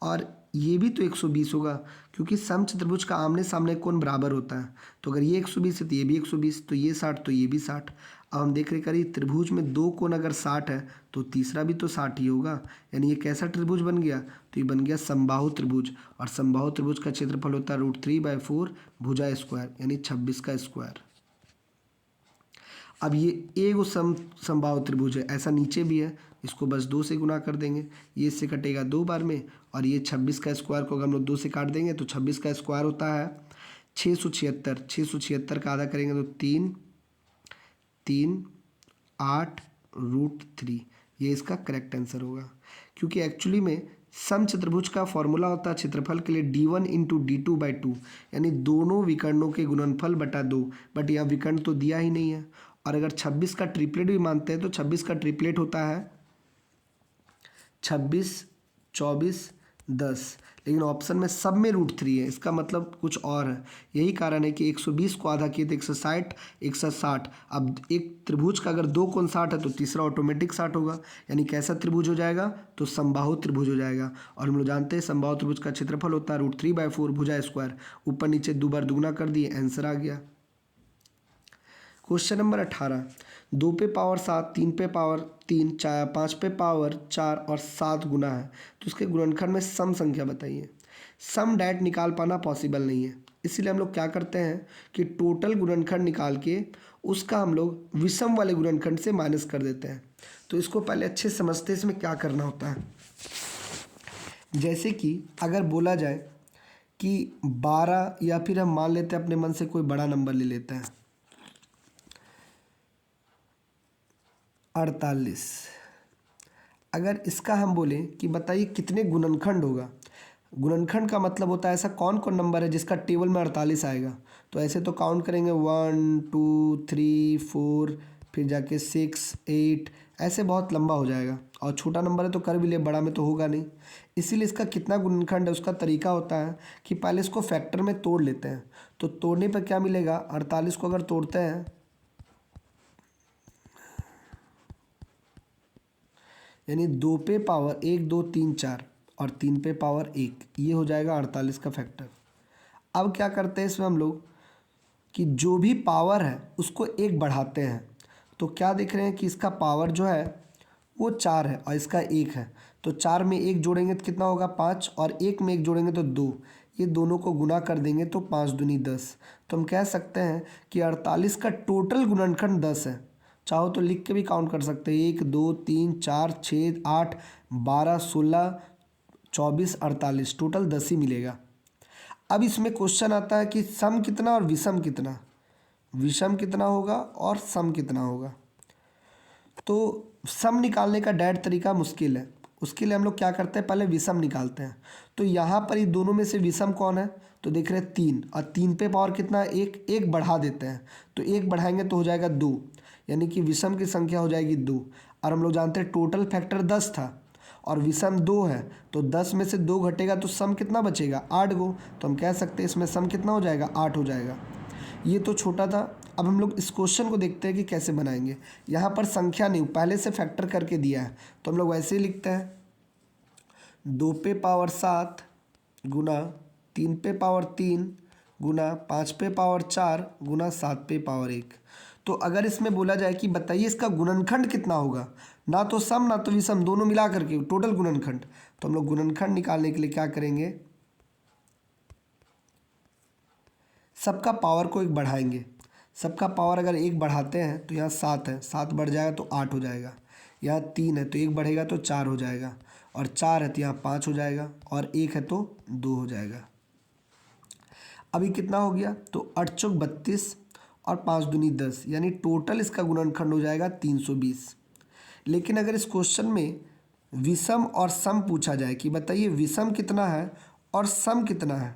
और ये भी तो 120 होगा, क्योंकि समचतुर्भुज का आमने सामने कोण बराबर होता है। तो अगर ये 120 है तो ये भी 120, तो ये 60 तो ये भी 60। अब हम देख रहे करिए त्रिभुज में दो कोण अगर 60 है तो तीसरा भी तो 60 ही होगा। यानी ये कैसा त्रिभुज बन गया, तो ये बन गया समबाहु त्रिभुज, और समबाहु त्रिभुज का क्षेत्रफल होता है √3/4 भुजा स्क्वायर, यानी 26 का स्क्वायर। अब ये एक समबाहु त्रिभुज है, ऐसा नीचे भी है, इसको बस 2 से गुना कर देंगे, ये इससे कटेगा 2 बार में, और ये 26 का स्क्वायर को अगर हम लोग 2 से काट देंगे तो 26 का स्क्वायर होता है 676। 676 का आधा करेंगे तो 3, 3, 8 √3, ये इसका करेक्ट आंसर होगा। क्योंकि एक्चुअली में समचतुर्भुज का फॉर्मूला होता है क्षेत्रफल के लिए d1 × d2/2, यानी दोनों विकर्णों के गुणनफल बटा 2, बट यहाँ विकर्ण तो दिया ही नहीं है। और अगर 26 का ट्रिपलेट भी मानते हैं तो 26 का ट्रिपलेट होता है 26, 24, 10, लेकिन ऑप्शन में सब में √3 है, इसका मतलब कुछ और है। यही कारण है कि 120 को आधा किए तो 160, 160। अब एक त्रिभुज का अगर 2 कोण 60 है तो तीसरा ऑटोमेटिक 60 होगा, यानी कैसा त्रिभुज हो जाएगा, तो समबाहु त्रिभुज हो जाएगा। और हम लोग जानते हैं समबाहु त्रिभुज का क्षेत्रफल होता है √3/4 भुजा स्क्वायर, ऊपर नीचे 2 बार दुगुना कर दिए, आंसर आ गया। क्वेश्चन नंबर 18, 2 पे पावर 7, 3 पे पावर 3, 5 पे पावर 4 और 7 गुना है, तो उसके गुणनखंड में सम संख्या बताइए। सम डैट निकाल पाना पॉसिबल नहीं है, इसीलिए हम लोग क्या करते हैं कि टोटल गुणनखंड निकाल के उसका हम लोग विषम वाले गुणनखंड से माइनस कर देते हैं। तो इसको पहले अच्छे समझते हैं इसमें क्या करना होता है। जैसे कि अगर बोला जाए कि 12, या फिर हम मान लेते हैं अपने मन से कोई बड़ा नंबर ले लेते हैं 48, अगर इसका हम बोलें कि बताइए कितने गुणनखंड होगा। गुणनखंड का मतलब होता है ऐसा कौन कौन नंबर है जिसका टेबल में 48 आएगा। तो ऐसे तो काउंट करेंगे 1 2 3 4, फिर जाके 6 8, ऐसे बहुत लंबा हो जाएगा। और छोटा नंबर है तो कर भी ले, बड़ा में तो होगा नहीं। इसीलिए इसका कितना गुणनखंड है उसका तरीका होता है कि पहले इसको फैक्टर में तोड़ लेते हैं। तो तोड़ने पर क्या मिलेगा, 48 को अगर तोड़ते हैं यानी 2 पे पावर 1 2 3 4 और 3 पे पावर 1, ये हो जाएगा 48 का फैक्टर। अब क्या करते हैं इसमें हम लोग कि जो भी पावर है उसको 1 बढ़ाते हैं। तो क्या देख रहे हैं कि इसका पावर जो है वो 4 है और इसका 1 है। तो 4 में 1 जोड़ेंगे तो कितना होगा 5, और 1 में 1 जोड़ेंगे तो 2। ये दोनों को गुना कर देंगे तो 5 दूनी 10। तो हम कह सकते हैं कि 48 का टोटल गुणनखंड 10 है। चाहो तो लिख के भी काउंट कर सकते हैं, 1 2 3 4 6 8 12 16 24 48, टोटल 10 ही मिलेगा। अब इसमें क्वेश्चन आता है कि सम कितना और विषम कितना, विषम कितना होगा और सम कितना होगा। तो सम निकालने का डायरेक्ट तरीका मुश्किल है, उसके लिए हम लोग क्या करते हैं पहले विषम निकालते हैं। तो यहाँ पर ये दोनों में से विषम कौन है, तो देख रहे हैं 3, और 3 पे पावर कितना है 1, 1 बढ़ा देते हैं। तो 1 बढ़ाएंगे तो हो जाएगा 2, यानी कि विषम की संख्या हो जाएगी 2। और हम लोग जानते हैं टोटल फैक्टर 10 था और विषम 2 है, तो 10 में से 2 घटेगा तो सम कितना बचेगा 8 गो। तो हम कह सकते हैं इसमें सम कितना हो जाएगा 8 हो जाएगा। ये तो छोटा था। अब हम लोग इस क्वेश्चन को देखते हैं कि कैसे बनाएंगे। यहाँ पर संख्या नहीं, पहले से फैक्टर करके दिया है, तो हम लोग वैसे ही लिखते हैं 2 पे पावर 7 गुना 3 पे पावर 3 गुना 5 पे पावर 4 गुना 7 पे पावर 1। तो अगर इसमें बोला जाए कि बताइए इसका गुणनखंड कितना होगा, ना तो सम ना तो विषम, दोनों मिला करके टोटल गुणनखंड। तो हम लोग गुणनखंड निकालने के लिए क्या करेंगे, सबका पावर को 1 बढ़ाएंगे। सबका पावर अगर 1 बढ़ाते हैं तो यहाँ 7 है, 7 बढ़ जाएगा तो 8 हो जाएगा। यहाँ 3 है तो 1 बढ़ेगा तो 4 हो जाएगा, और 4 है तो यहाँ 5 हो जाएगा, और 1 है तो 2 हो जाएगा। अभी कितना हो गया, तो 8 चौक 32 और 5 दूनी 10, यानी टोटल इसका गुणनखंड हो जाएगा 320। लेकिन अगर इस क्वेश्चन में विषम और सम पूछा जाए कि बताइए विषम कितना है और सम कितना है,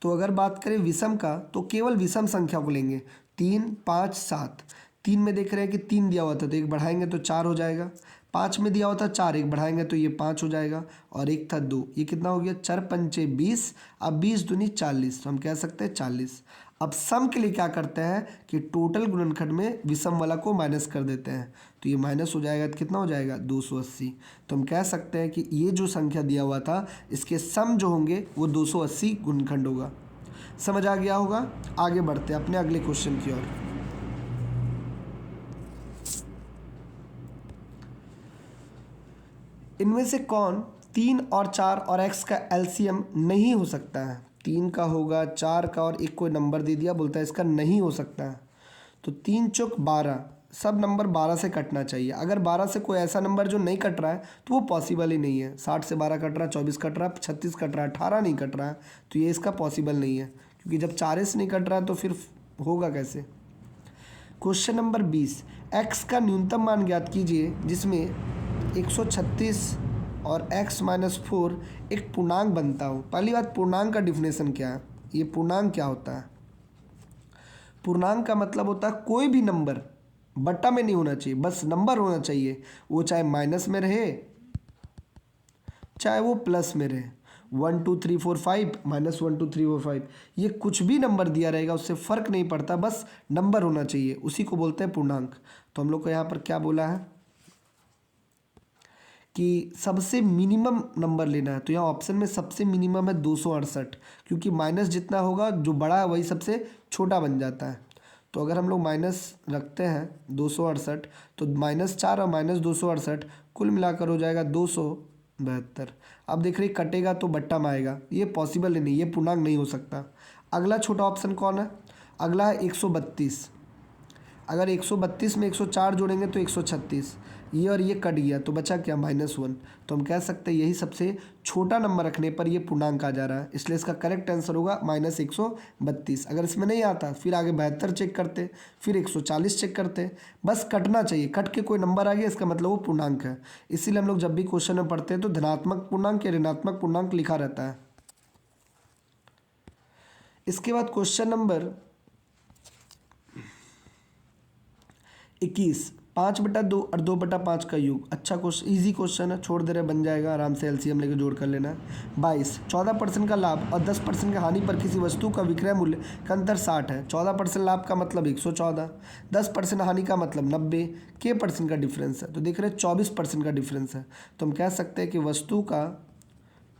तो अगर बात करें विषम का तो केवल विषम संख्या को लेंगे, 3 5 7। 3 में देख रहे हैं कि 3 दिया हुआ था तो 1 बढ़ाएंगे तो 4 हो जाएगा। 5 में दिया हुआ था 4, 1 बढ़ाएंगे तो ये 5 हो जाएगा, और 1 था 2, ये कितना हो गया 4 पंचे 20, अब 20 दूनी 40, तो हम कह सकते हैं 40। अब सम के लिए क्या करते हैं कि टोटल गुणनखंड में विषम वाला को माइनस कर देते हैं, तो ये माइनस हो जाएगा तो कितना हो जाएगा 280। तो हम कह सकते हैं कि ये जो संख्या दिया हुआ था इसके सम जो होंगे वो 280 गुणनखंड होगा। समझ आ गया होगा। आगे बढ़ते हैं अपने अगले क्वेश्चन की ओर। इनमें से कौन 3 और 4 और x का एलसीएम नहीं हो सकता है। 3 का होगा, 4 का, और एक कोई नंबर दे दिया, बोलता है इसका नहीं हो सकता है। तो 3 चौक 12, सब नंबर 12 से कटना चाहिए। अगर 12 से कोई ऐसा नंबर जो नहीं कट रहा है तो वो पॉसिबल ही नहीं है। 60 से 12 कट रहा है, 24 कट रहा है, 36 कट रहा है, 18 नहीं कट रहा है, तो ये इसका पॉसिबल नहीं है, क्योंकि जब 4 से नहीं कट रहा है तो फिर होगा कैसे। क्वेश्चन नंबर 20, x का न्यूनतम मान ज्ञात कीजिए जिसमें 136 और x माइनस 4 एक पूर्णांक बनता हो। पहली बात, पूर्णांक का डिफिनेशन क्या है, ये पूर्णांक क्या होता है। पूर्णांक का मतलब होता है कोई भी नंबर बट्टा में नहीं होना चाहिए, बस नंबर होना चाहिए, वो चाहे माइनस में रहे चाहे वो प्लस में रहे, 1 2 3 4 5 -1 2 3 4 5, ये कुछ भी नंबर दिया रहेगा उससे फ़र्क नहीं पड़ता, बस नंबर होना चाहिए, उसी को बोलते हैं पूर्णांक। तो हम लोग को यहाँ पर क्या बोला है कि सबसे मिनिमम नंबर लेना है। तो यहाँ ऑप्शन में सबसे मिनिमम है 268, क्योंकि माइनस जितना होगा जो बड़ा है वही सबसे छोटा बन जाता है। तो अगर हम लोग माइनस रखते हैं 268, तो -4 और -268 कुल मिलाकर हो जाएगा 272। अब देख रही कटेगा तो बट्टा में आएगा, ये पॉसिबल ही नहीं, ये पूर्णांक नहीं हो सकता। अगला छोटा ऑप्शन कौन है? अगला है 132। अगर 132 में 104 जोड़ेंगे तो 136, ये और ये कट गया तो बचा क्या? -1। तो हम कह सकते हैं यही सबसे छोटा नंबर रखने पर ये पूर्णांक आ जा रहा है, इसलिए इसका करेक्ट आंसर होगा -132। अगर इसमें नहीं आता फिर आगे 72 चेक करते, फिर 140 चेक करते, बस कटना चाहिए, कट के कोई नंबर आ गया इसका मतलब वो पूर्णांक है। इसीलिए हम लोग जब भी क्वेश्चन में पढ़ते हैं तो धनात्मक पूर्णांक या ऋणात्मक पूर्णांक लिखा रहता है। इसके बाद क्वेश्चन नंबर 21, 5/2 और 2/5 का योग। अच्छा क्वेश्चन, इजी क्वेश्चन है, छोड़ दे रहे, बन जाएगा, आराम से एलसीएम लेके जोड़ कर लेना है। 22, 14% का लाभ और 10% की हानि पर किसी वस्तु का विक्रय मूल्य का अंतर 60 है। 14% लाभ का मतलब 114, 10% हानि का मतलब 90, के परसेंट का डिफरेंस है। तो देख रहे हैं 24% का डिफरेंस है। तो हम कह सकते हैं कि वस्तु का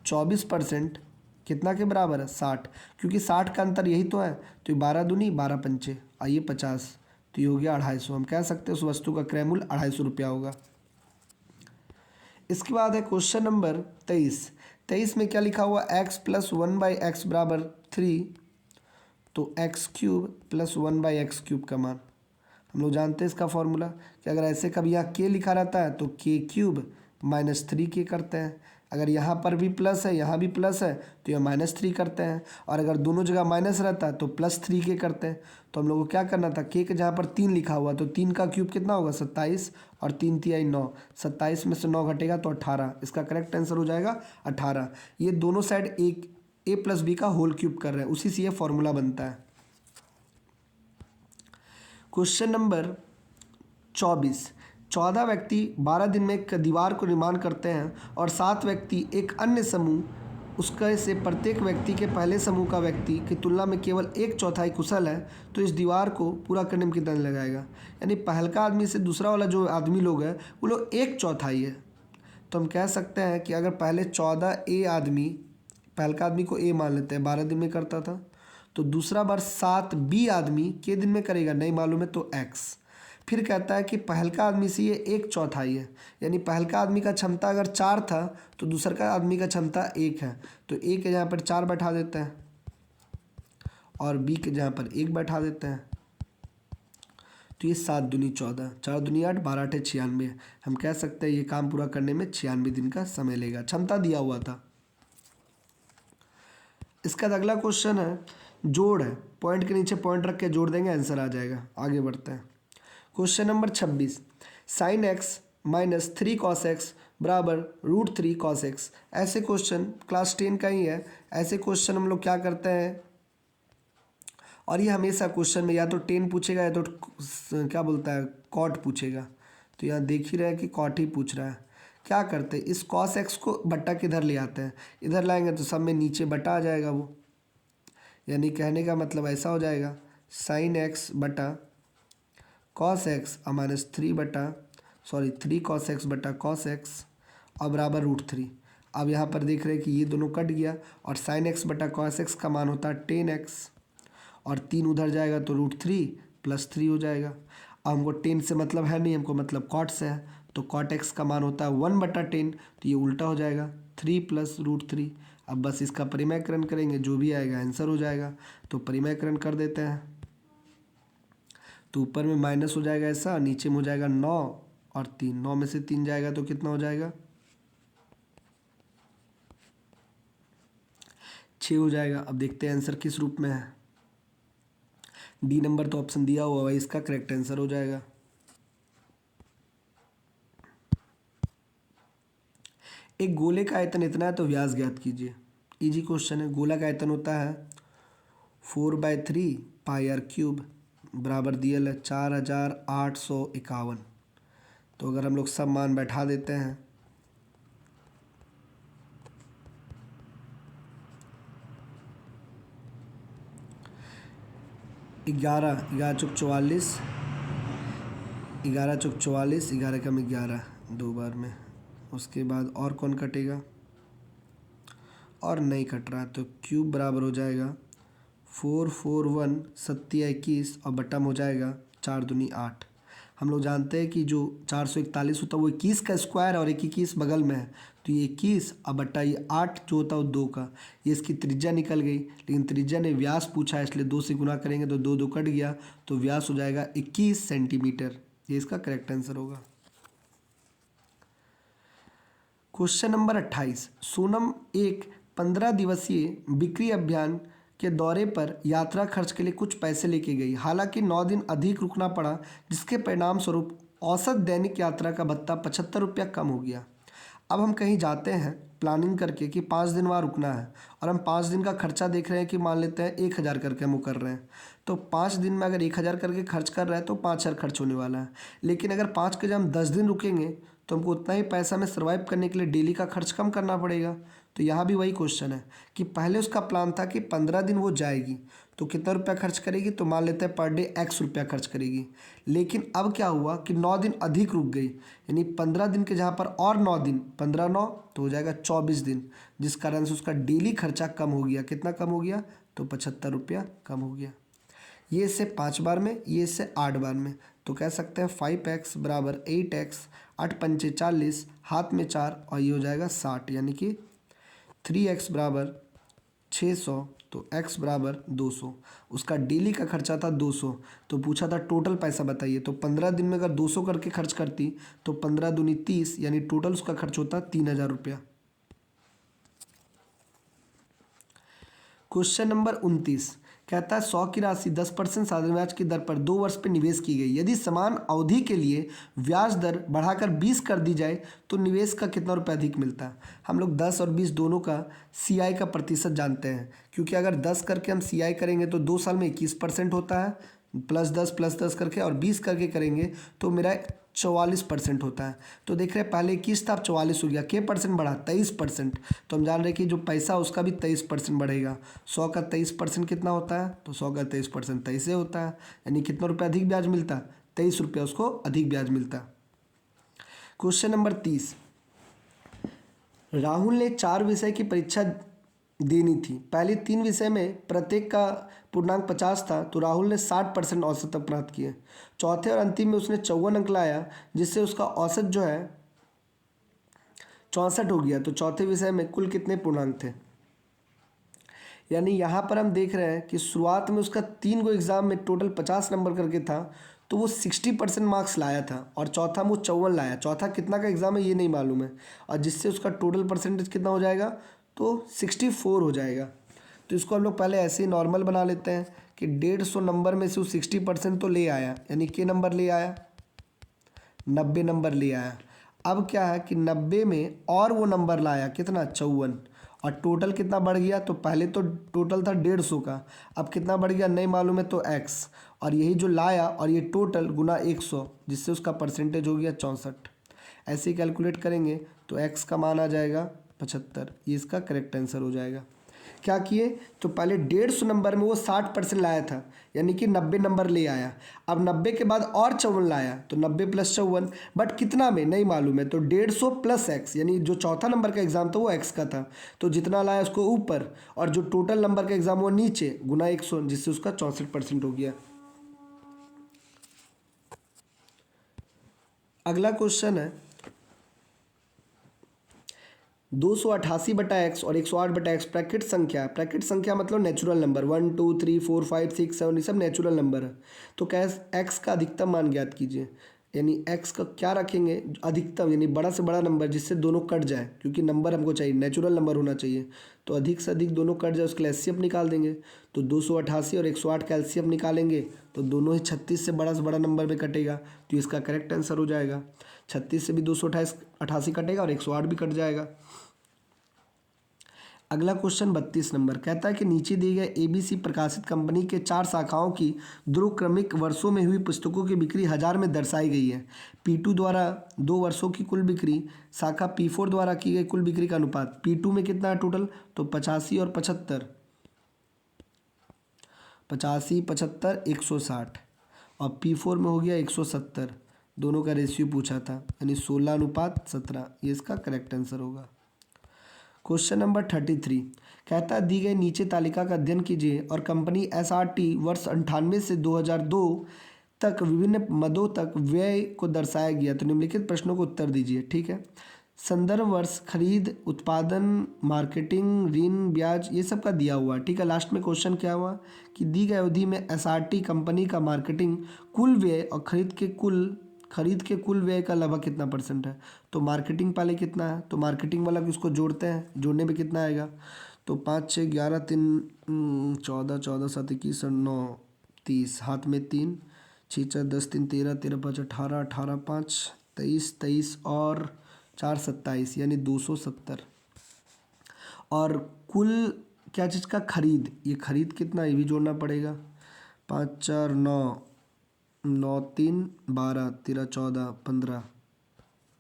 24% कितना के बराबर है? 60, क्योंकि 60 का अंतर यही तो है। तो 12 दूनी 12 पंचे, आइए 50, तो ये हो गया 250। हम कह सकते हैं उस वस्तु का क्रय मूल्य 250 रुपया होगा। इसके बाद है क्वेश्चन नंबर 23। 23 में क्या लिखा हुआ? x + 1/x = 3, तो x³ + 1/x³ का मान हम लोग जानते हैं इसका फॉर्मूला कि अगर ऐसे कभी यहाँ k लिखा रहता है तो k³ - 3k करते हैं। अगर यहाँ पर भी प्लस है, यहाँ भी प्लस है, तो यह -3 करते हैं। और अगर दोनों जगह माइनस रहता है तो +3k करते हैं। तो हम लोग को क्या करना था, k के जहाँ पर 3 लिखा हुआ तो 3 का क्यूब कितना होगा? 27, और 3 तिहाई 9, 27 में से 9 घटेगा तो 18। इसका करेक्ट आंसर हो जाएगा 18। ये दोनों साइड एक a + b का होल क्यूब कर रहे हैं, उसी से ये फॉर्मूला बनता है। क्वेश्चन नंबर 24, 14 व्यक्ति 12 दिन में एक दीवार को निर्माण करते हैं और 7 व्यक्ति एक अन्य समूह उसके से प्रत्येक व्यक्ति के पहले समूह का व्यक्ति की तुलना में केवल 1/4 कुशल है, तो इस दीवार को पूरा करने में कितना दिन लगाएगा? यानी पहलका आदमी से दूसरा वाला जो आदमी लोग हैं वो लोग 1/4 है। तो हम कह सकते हैं कि अगर पहले 14 ए आदमी, पहलका आदमी को ए मान लेते हैं, 12 दिन में करता था, तो दूसरा बार 7 बी आदमी के दिन में करेगा, नहीं मालूम है तो x। फिर कहता है कि पहलका आदमी से ये 1/4 है, यानी पहलका आदमी का क्षमता अगर 4 था तो दूसरा का आदमी का क्षमता 1 है, तो ए के जहाँ पर 4 बैठा देते हैं और बी के जहाँ पर 1 बैठा देते हैं। तो ये 7 दूनी 14, 4 दूनी 8, 12 8 96। हम कह सकते हैं ये काम पूरा करने में 96 दिन का समय लेगा, क्षमता दिया हुआ था। इसका अगला क्वेश्चन है, जोड़ है, पॉइंट के नीचे पॉइंट रख के जोड़ देंगे, आंसर आ जाएगा। आगे बढ़ते हैं। Question number 26, sin x - 3 cos x = √3 cos x। ऐसे क्वेश्चन क्लास 10 का ही है। ऐसे क्वेश्चन हम लोग क्या करते हैं, और ये हमेशा क्वेश्चन में या तो 10 पूछेगा या तो क्या बोलता है कॉट पूछेगा। तो यहाँ देख ही रहे हैं कि कॉट ही पूछ रहा है। क्या करते हैं, इस cos x को बट्टा किधर ले आते हैं, इधर लाएंगे तो सब में नीचे बटा आ जाएगा वो, यानी कहने का मतलब ऐसा हो जाएगा sin x बटा cos x -3 cos x बटा cos x और बराबर √3। अब यहाँ पर देख रहे हैं कि ये दोनों कट गया और sin x बटा cos x का मान होता है 10x, और 3 उधर जाएगा तो √3 + 3 हो जाएगा। अब हमको 10 से मतलब है नहीं, हमको मतलब cot से है, तो cot x का मान होता है 1/10, तो ये उल्टा हो जाएगा 3 + √3। अब बस इसका परिमयकरण करेंगे, जो भी आएगा आंसर हो जाएगा। तो परिमयकरण कर देते हैं, तो ऊपर में माइनस हो जाएगा ऐसा, नीचे में हो जाएगा 9 और 3, 9 में से 3 जाएगा तो कितना हो जाएगा? 6 हो जाएगा। अब देखते हैं आंसर किस रूप में है। डी नंबर तो ऑप्शन दिया हुआ है, इसका करेक्ट आंसर हो जाएगा। एक गोले का आयतन इतना है तो व्यास ज्ञात कीजिए। इजी क्वेश्चन है। गोला का आयतन होता है 4/3 πr³ बराबर दियल है 4851। तो अगर हम लोग सब मान बैठा देते हैं 11, 11 चौक 44, 11 कम 11, 2 बार में। उसके बाद और कौन कटेगा, और नहीं कट रहा, तो क्यूब बराबर हो जाएगा 4 4 1 7 21 और बट्टा में हो जाएगा 4 दूनी 8। हम लोग जानते हैं कि जो 441 होता है वो 21 का स्क्वायर और 21 बगल में है, तो ये 21 और बट्टा ये 8 जो होता है वो 2 का। ये इसकी त्रिज्या निकल गई, लेकिन त्रिज्या ने व्यास पूछा है इसलिए 2 से गुना करेंगे तो 2 2 कट गया, तो व्यास हो जाएगा 21 सेंटीमीटर। ये इसका करेक्ट आंसर होगा। क्वेश्चन नंबर 28, सोनम एक 15 दिवसीय बिक्री अभियान के दौरे पर यात्रा खर्च के लिए कुछ पैसे लेके गई। हालांकि 9 दिन अधिक रुकना पड़ा, जिसके परिणाम स्वरूप औसत दैनिक यात्रा का भत्ता 75 रुपया कम हो गया। अब हम कहीं जाते हैं प्लानिंग करके कि 5 दिन वहाँ रुकना है, और हम 5 दिन का खर्चा देख रहे हैं कि मान लेते हैं 1000 करके हम वो कर रहे हैं। तो 5 दिन में अगर 1000 करके खर्च कर रहे हैं तो 5000 खर्च होने वाला है। लेकिन अगर 5 के जगह हम 10 दिन रुकेंगे तो हमको उतना ही पैसा में सर्वाइव करने के लिए डेली का खर्च कम करना पड़ेगा। तो यहाँ भी वही क्वेश्चन है कि पहले उसका प्लान था कि 15 दिन वो जाएगी तो कितना रुपया खर्च करेगी, तो मान लेते हैं पर डे x रुपया खर्च करेगी। लेकिन अब क्या हुआ कि 9 दिन अधिक रुक गई, यानी 15 दिन के जहाँ पर और 9 दिन, 15 9 तो हो जाएगा 24 दिन, जिस कारण से उसका डेली खर्चा कम हो गया। कितना कम हो गया, तो 75 रुपया कम हो गया। ये इससे 5 बार में, ये इससे 8 बार में, तो कह सकते हैं 5x बराबर 8x, 8 पंचे 40, हाथ में 4 और ये हो जाएगा 60, यानी कि 3x बराबर 600, तो x बराबर 200। उसका डेली का खर्चा था 200, तो पूछा था टोटल पैसा बताइए। तो 15 दिन में अगर 200 करके खर्च करती तो 15 दूनी 30, यानी टोटल उसका खर्च होता 3000 रुपया। क्वेश्चन नंबर 29 कहता है 100 की राशि 10% साधारण ब्याज की दर पर 2 वर्ष पर निवेश की गई। यदि समान अवधि के लिए ब्याज दर बढ़ाकर 20 कर दी जाए तो निवेश का कितना रुपया अधिक मिलता है। हम लोग 10 और 20 दोनों का सीआई का प्रतिशत जानते हैं, क्योंकि अगर 10 करके हम सीआई करेंगे तो 2 साल में 21% होता है, प्लस 10 करके, और 20 करके करेंगे तो मेरा 44% होता है। तो देख रहे हैं पहले 21 था, अब 44 हो गया, के परसेंट बढ़ा, 23%। तो हम जान रहे हैं कि जो पैसा उसका भी 23% बढ़ेगा। 100 का 23% कितना होता है, तो 100 का 23% 23 होता है, यानी कितना रुपया अधिक ब्याज मिलता है, 23 रुपया उसको अधिक ब्याज मिलता है। क्वेश्चन नंबर 30, राहुल ने 4 विषय की परीक्षा देनी थी। पहले 3 विषय में प्रत्येक का पूर्णांक 50 था, तो राहुल ने 60% औसत अंक प्राप्त किए। चौथे और अंतिम में उसने 54 अंक लाया, जिससे उसका औसत जो है 64 हो गया। तो चौथे विषय में कुल कितने पूर्णांक थे, यानी यहाँ पर हम देख रहे हैं कि शुरुआत में उसका 3 गो एग्जाम में टोटल 50 नंबर करके था, तो वो 60% मार्क्स लाया था, और चौथा में वो 54 लाया। चौथा कितना का एग्ज़ाम है ये नहीं मालूम है, और जिससे उसका टोटल परसेंटेज कितना हो जाएगा, तो 64 हो जाएगा। तो इसको हम लोग पहले ऐसे ही नॉर्मल बना लेते हैं कि 150 नंबर में से वो 60% तो ले आया, यानी के नंबर ले आया, 90 नंबर ले आया। अब क्या है कि 90 में और वो नंबर लाया कितना, 54, और टोटल कितना बढ़ गया, तो पहले तो टोटल था 150 का, अब कितना बढ़ गया नहीं मालूम है, तो x, और यही जो लाया और ये टोटल गुना 100, जिससे उसका परसेंटेज हो गया 64। ऐसे ही कैलकुलेट करेंगे तो x का मान आ जाएगा 75, ये इसका करेक्ट आंसर हो जाएगा। क्या किए, तो पहले 150 नंबर में वो 60% लाया था, यानी कि 90 नंबर ले आया। अब 90 के बाद और 54 लाया, तो 90 + 54, बट कितना में नहीं मालूम है, तो 150 + x, यानी जो चौथा नंबर का एग्जाम था वो x का था, तो जितना लाया उसको ऊपर, और जो टोटल नंबर का एग्जाम वो नीचे, गुना 100, जिससे उसका 64% हो गया। अगला क्वेश्चन है 288/x और 108/x ब्रैकेट संख्या मतलब नेचुरल नंबर, 1 2 3 4 5 6 7 ये सब नेचुरल नंबर है। तो कैसे x का अधिकतम मान ज्ञात कीजिए, यानी x का क्या रखेंगे, अधिकतम यानी बड़ा से बड़ा नंबर जिससे दोनों कट जाए, क्योंकि नंबर हमको चाहिए नेचुरल नंबर होना चाहिए। तो अधिक से अधिक दोनों कट जाए, उसका एलसीएम निकाल देंगे। तो 288 और 108 का एलसीएम निकालेंगे तो दोनों ही 36 से बड़ा नंबर में कटेगा, तो इसका करेक्ट आंसर हो जाएगा। 36 से भी 288 कटेगा और 108 भी कट जाएगा। अगला क्वेश्चन 32 नंबर कहता है कि नीचे दिए गए एबीसी प्रकाशित कंपनी के 4 शाखाओं की ध्रुवक्रमिक वर्षों में हुई पुस्तकों की बिक्री 1000 में दर्शाई गई है। P2 द्वारा 2 वर्षों की कुल बिक्री, शाखा P4 द्वारा की गई कुल बिक्री का अनुपात। P2 में कितना है टोटल, तो 85 और 75, 85, 75, 160 और P4 में हो गया 170। दोनों का रेशियो पूछा था, यानी 16:17। ये इसका करेक्ट आंसर होगा। क्वेश्चन नंबर 33 कहता है दी गई नीचे तालिका का अध्ययन कीजिए और कंपनी एसआरटी वर्ष 98 से 2002 तक विभिन्न मदों तक व्यय को दर्शाया गया। तो निम्नलिखित प्रश्नों को उत्तर दीजिए। ठीक है, संदर्भ वर्ष, खरीद, उत्पादन, मार्केटिंग, ऋण, ब्याज, ये सब का दिया हुआ। ठीक है, लास्ट में क्वेश्चन क्या हुआ कि दी गई अवधि में एसआरटी कंपनी का मार्केटिंग कुल व्यय और खरीद के कुल व्यय का लगभग कितना % है। तो मार्केटिंग पहले कितना है, तो मार्केटिंग वाला इसको जोड़ते हैं, जोड़ने में कितना आएगा। तो 5, 6, 11, 3, 14, 14, 7, 21, 9, 30, हाथ में 3, 6, 4, 10, 3, 13, 13, 5, 18, 18, 5, 23, 23 और 4, 27, यानी 270। और कुल क्या चीज़ का खरीद, ये खरीद कितना, ये भी जोड़ना पड़ेगा। 5, 4, 9, 9, 3, 12, 13, 14, 15,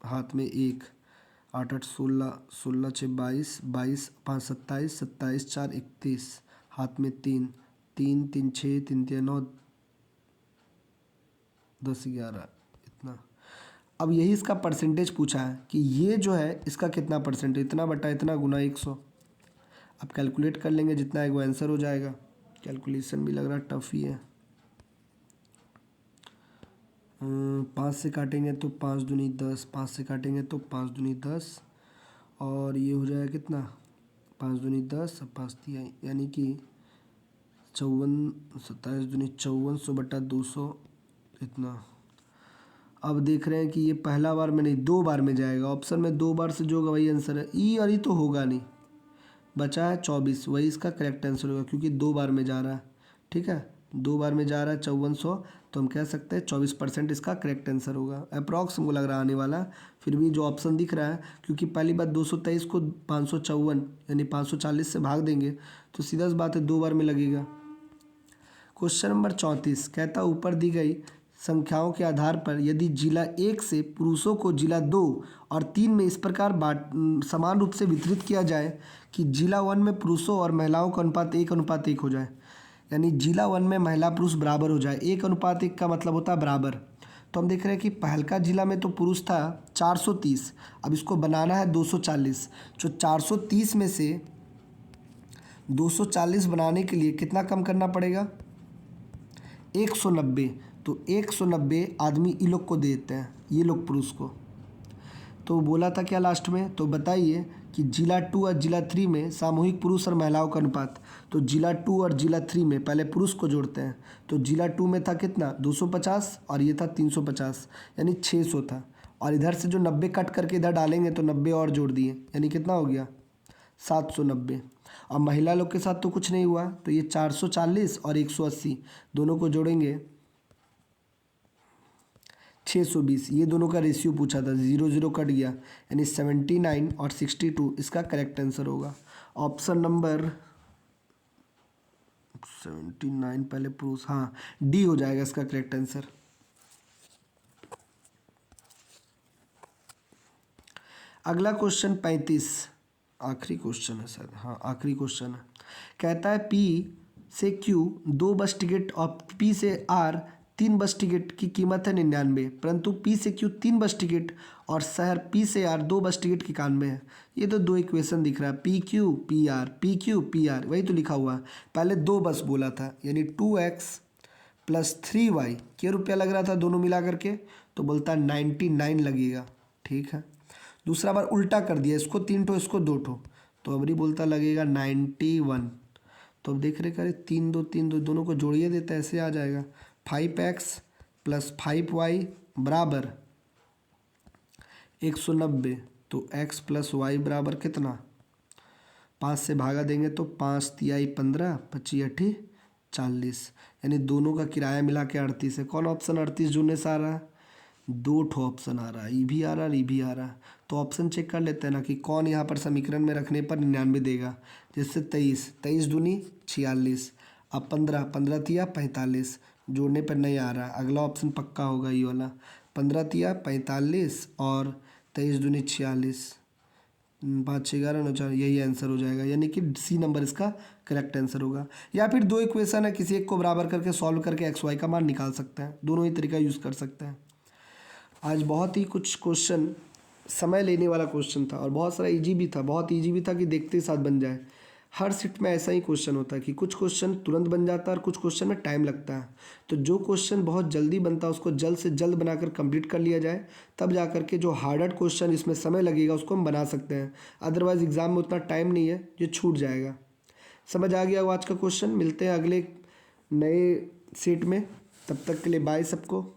हाथ में 1, 8, 8, 16, 16, 6, 22, 22, 5, 27, 27, 4, 31, हाथ में 3, 3, 3, 6, 3, 3, 9, 10, 11, इतना। अब यही इसका परसेंटेज पूछा है कि ये जो है इसका कितना %, इतना बटा इतना गुना 100। अब कैलकुलेट कर लेंगे, जितना है वो आंसर हो जाएगा। कैलकुलेशन भी लग रहा टफ ही है। 5 से काटेंगे तो 5 दूनी 10, 5 से काटेंगे तो 5 दूनी 10 और ये हो जाएगा कितना, 5 दूनी 10 और 5 दिया, यानी कि 54, 27 दूनी 5400 बटा 200 इतना। अब देख रहे हैं कि ये पहला बार में नहीं, 2 बार में जाएगा। ऑप्शन में 2 बार से जो होगा वही आंसर है। ई और ई तो होगा नहीं, बचा है 24, वही इसका करेक्ट आंसर होगा क्योंकि 2 बार में जा रहा है। ठीक है, 2 बार में जा रहा है 5400, तो हम कह सकते हैं 24% इसका करेक्ट आंसर होगा। अप्रॉक्स हमको लग रहा आने वाला, फिर भी जो ऑप्शन दिख रहा है, क्योंकि पहली बात 223 को 554 यानी 540 से भाग देंगे तो सीधा सी बात है 2 बार में लगेगा। क्वेश्चन नंबर 34 कहता ऊपर दी गई संख्याओं के आधार पर यदि जिला 1 से पुरुषों को जिला 2 और 3 में इस प्रकार समान रूप से वितरित किया जाए कि जिला 1 में पुरुषों और महिलाओं का अनुपात 1:1 हो जाए, यानी जिला 1 में महिला पुरुष बराबर हो जाए। 1:1 का मतलब होता है बराबर। तो हम देख रहे हैं कि पहलका जिला में तो पुरुष था 430, अब इसको बनाना है 240। जो 430 में से 240 बनाने के लिए कितना कम करना पड़ेगा, 190। तो 190 आदमी इन लोग को देते हैं, ये लोग पुरुष को। तो बोला था क्या लास्ट में, तो बताइए कि जिला 2 और जिला 3 में सामूहिक पुरुष और महिलाओं का अनुपात। तो जिला 2 और जिला 3 में पहले पुरुष को जोड़ते हैं। तो जिला 2 में था कितना, 250 और ये था 350, यानी 600 था। और इधर से जो 90 कट करके इधर डालेंगे तो 90 और जोड़ दिए, यानी कितना हो गया 790। अब महिला लोग के साथ तो कुछ नहीं हुआ, तो ये 440 और 180 दोनों को जोड़ेंगे 620। ये दोनों का रेशियो पूछा था, 0 0 कट गया, यानी 79 और 62 इसका करेक्ट आंसर होगा। ऑप्शन नंबर 79 पहले पुरुष, हाँ डी हो जाएगा इसका करेक्ट आंसर। अगला क्वेश्चन 35, आखिरी क्वेश्चन है शायद, हाँ आखिरी क्वेश्चन है। कहता है पी से क्यू 2 बस टिकट और पी से आर 3 बस टिकट की कीमत है 99, परंतु पी से क्यू 3 बस टिकट और शहर पी से आर 2 बस टिकट की 91 है। ये तो 2 इक्वेशन दिख रहा है, पी क्यू पी आर, वही तो लिखा हुआ है। पहले 2 बस बोला था, यानी 2x + 3y क्या रुपया लग रहा था दोनों मिला करके, तो बोलता है 99 लगेगा। ठीक है, दूसरा बार उल्टा कर दिया, इसको 3 ठो इसको 2 ठो, तो अबरी बोलता लगेगा 91। तो अब देख रहे करे 3 2 3 2 दोनों को जोड़िए देता है, ऐसे आ जाएगा 5x + 5y बराबर 190। तो x + y बराबर कितना, 5 से भागा देंगे तो 5 तिहाई 15, 25 8 40, यानी दोनों का किराया मिला के 38 है। कौन ऑप्शन 38 जोड़ने से आ रहा है, 2 ठो ऑप्शन आ रहा है, ई भी आ रहा है, ई भी आ रहा है। तो ऑप्शन चेक कर लेते हैं ना कि कौन यहाँ पर समीकरण में रखने पर 99 देगा। जैसे 23 दूनी 46, अब 15 तिया 45, जोड़ने पर नहीं आ रहा, अगला ऑप्शन पक्का होगा ये वाला। 15 तिया 45 और 23 दूनी 46, 5 6 11 9 4, यही आंसर हो जाएगा, यानी कि सी नंबर इसका करेक्ट आंसर होगा। या फिर दो इक्वेशन है, किसी एक को बराबर करके सॉल्व करके एक्स वाई का मान निकाल सकते हैं, दोनों ही तरीका यूज़ कर सकते हैं। आज बहुत ही कुछ क्वेश्चन समय लेने वाला क्वेश्चन था और बहुत सारा इजी भी था, बहुत इजी भी था कि देखते ही साथ बन जाए। हर शिफ्ट में ऐसा ही क्वेश्चन होता है कि कुछ क्वेश्चन तुरंत बन जाता है और कुछ क्वेश्चन में टाइम लगता है। तो जो क्वेश्चन बहुत जल्दी बनता है उसको जल्द से जल्द बनाकर कंप्लीट कर लिया जाए, तब जा कर के जो हार्डर क्वेश्चन इसमें समय लगेगा उसको हम बना सकते हैं। अदरवाइज़ एग्ज़ाम में उतना टाइम नहीं है, ये छूट जाएगा। समझ आ गया आज का क्वेश्चन। मिलते हैं अगले नए सेट में, तब तक के लिए बाय सबको।